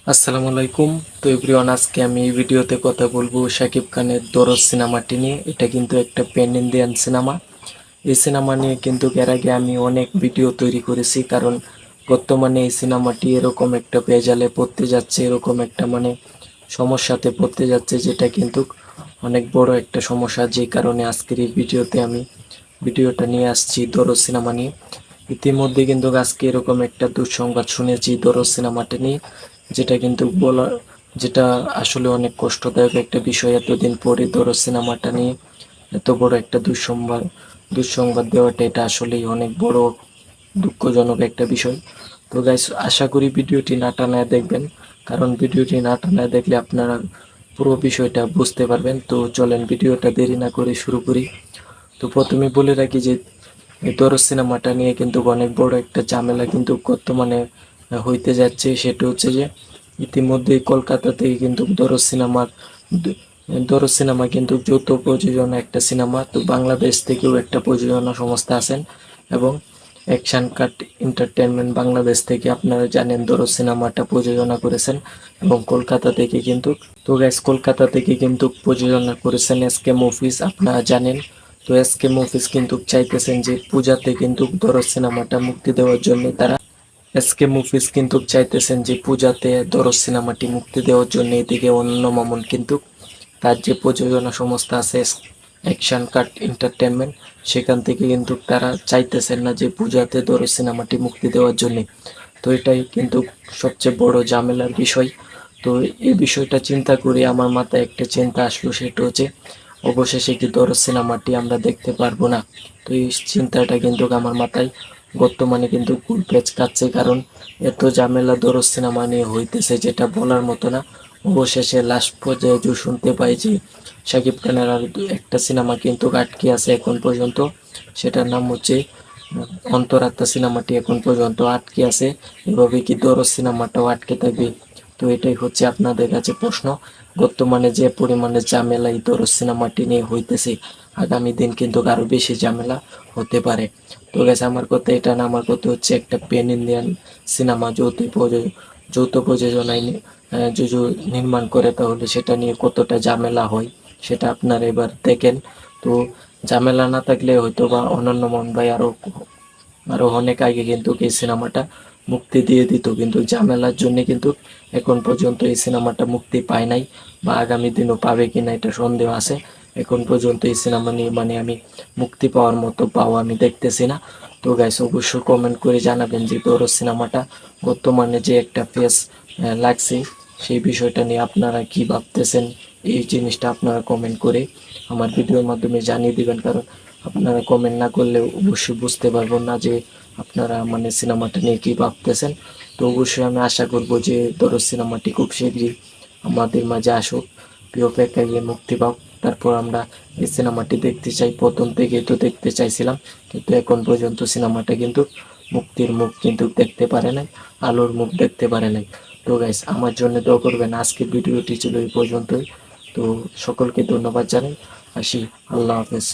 আসসালামু আলাইকুম। তো এভরিওয়ান, আজকে আমি এই ভিডিওতে কথা বলবো শাকিব খানের দরদ সিনেমাটি নিয়ে। এটা কিন্তু একটা প্যান ইন্ডিয়ান সিনেমা। এই সিনেমা নিয়ে কিন্তু এর আগে আমি অনেক ভিডিও তৈরি করেছি, কারণ বর্তমানে এই সিনেমাটি এরকম একটা ভেজালে পড়তে যাচ্ছে, এরকম একটা সমস্যাতে পড়তে যাচ্ছে, যেটা কিন্তু অনেক বড় একটা সমস্যা। যে কারণে আজকের এই ভিডিওতে আমি ভিডিওটা নিয়ে আসছি দরদ সিনেমা নিয়ে। ইতিমধ্যে কিন্তু আজকে এরকম একটা দুঃসংবাদ শুনেছি দরদ সিনেমাটা নিয়ে, যেটা কিন্তু যেটা আসলে অনেক কষ্টদায়ক একটা বিষয়। এতদিন পরে দরদ সিনেমাটা নিয়ে এত বড় একটা দুঃসংবাদ দেওয়াটা, এটা আসলেই অনেক বড় দুঃখজনক একটা বিষয়। তো গাইস, আশা করি ভিডিওটি না টানায় দেখবেন, কারণ ভিডিওটি না টানায় দেখলে আপনারা পুরো বিষয়টা বুঝতে পারবেন। তো চলেন ভিডিওটা দেরি না করে শুরু করি। তো প্রথমে বলে রাখি যে এই দরদ সিনেমাটা নিয়ে কিন্তু অনেক বড় একটা ঝামেলা কিন্তু বর্তমানে হইতে যাচ্ছে। সেটা হচ্ছে যে ইতিমধ্যে কলকাতা থেকে কিন্তু দরদ সিনেমা কিন্তু যৌথ প্রযোজনা একটা সিনেমা। তো বাংলাদেশ থেকেও একটা প্রযোজনা সংস্থা আছেন, এবং অ্যাকশন কাট এন্টারটেনমেন্ট বাংলাদেশ থেকে আপনারা জানেন দরদ সিনেমাটা প্রযোজনা করেছেন, এবং কলকাতা থেকে কিন্তু, তো গাইস, কলকাতা থেকে কিন্তু প্রযোজনা করেছেন এসকে মুভিজ, আপনারা জানেন। তো এসকে মুভিজ কিন্তু চাইতেছেন যে পূজাতে কিন্তু দরদ সিনেমাটা মুক্তি দেওয়ার জন্য তারা, এসকে মুভিজ কিন্তু চাইতেছেন যে পূজাতে দরদ সিনেমাটি মুক্তি দেওয়ার জন্য। এদিকে অন্য মামুন কিন্তু তার যে প্রযোজনা সংস্থা আছে অ্যাকশন কাট এন্টারটেনমেন্ট, সেখান থেকে কিন্তু তারা চাইতেছেন না যে পূজাতে দরদ সিনেমাটি মুক্তি দেওয়ার জন্য। তো এটাই কিন্তু সবচেয়ে বড় ঝামেলার বিষয়। তো এই বিষয়টা চিন্তা করে আমার মাথায় একটা চিন্তা আসলো, সেটা হচ্ছে অবশেষে কি দরদ সিনেমাটি আমরা দেখতে পারবো না। তো এই চিন্তাটা কিন্তু আমার মাথায় বর্তমানে কিন্তু ঘুরপেচ কাটছে, কারণ এত ঝামেলা দরদ সিনেমা নিয়ে হইতেছে যেটা বলার মতো না। অবশেষে লাস্ট পর্যায়ে যে শুনতে পাই যে শাকিব খানের আর একটা সিনেমা কিন্তু আটকে আছে এখন পর্যন্ত, সেটার নাম হচ্ছে অন্তরাত্মা। সিনেমাটি এখন পর্যন্ত আটকে আছে। এভাবে কি দরদ সিনেমাটাও আটকে থাকবে? তো এটাই হচ্ছে আপনাদের কাছে প্রশ্ন। বর্তমানে যে পরিমাণে ঝামেলা এই দরদ সিনেমাটি নিয়ে হইতেছে, আগামী দিন কিন্তু আরো বেশি ঝামেলা হতে পারে। তো গেছে, আমার কথা এটা না, আমার কথা হচ্ছে একটা পেন ইন্ডিয়ান সিনেমা যৌথ প্রযোজনায় যদি নির্মাণ করে, তাহলে সেটা নিয়ে কতটা ঝামেলা হয় সেটা আপনারা এবার দেখেন। তো ঝামেলা না থাকলে হয়তো বা অনন্য মোহন ভাই আরো অনেক আগে কিন্তু এই সিনেমাটা মুক্তি দিয়ে দিত, কিন্তু ঝামেলার জন্য কিন্তু এখন পর্যন্ত এই সিনেমাটা মুক্তি পায় নাই, বা আগামী দিনও পাবে কিনা এটা সন্দেহ আছে। এখন পর্যন্ত এই সিনেমা নিয়ে আমি মুক্তি পাওয়ার মতো আমি দেখতেছি না। তো গাইস, অবশ্যই কমেন্ট করে জানাবেন যে দরদ সিনেমাটা বর্তমানে যে একটা ফেস লাগছে, সেই বিষয়টা নিয়ে আপনারা কি ভাবতেছেন। এই জিনিসটা আপনারা কমেন্ট করে আমার ভিডিওর মাধ্যমে জানিয়ে দিবেন, কারণ আপনারা কমেন্ট না করলে অবশ্যই বুঝতে পারবো না যে আপনারা সিনেমাটা নিয়ে কি ভাবতেছেন। তো অবশ্যই আমি আশা করব যে দরদ সিনেমাটি খুব শীঘ্রই আমাদের মাঝে আসুক, প্রিয় প্রেক্ষাগৃহে মুক্তি পাক। তারপর আমরা এই সিনেমাটি দেখতে চাই, প্রথম থেকেই তো দেখতে চাইছিলাম, কিন্তু এখন পর্যন্ত সিনেমাটা কিন্তু মুক্তির মুখ কিন্তু দেখতে পারে নাই, আলোর মুখ দেখতে পারে নাই। তো গাইস, আমার জন্য দোয়া করবেন। আজকের ভিডিওটি ছিল এই পর্যন্তই। তো সকলকে ধন্যবাদ জানাই। আসি, আল্লাহ হাফেজ।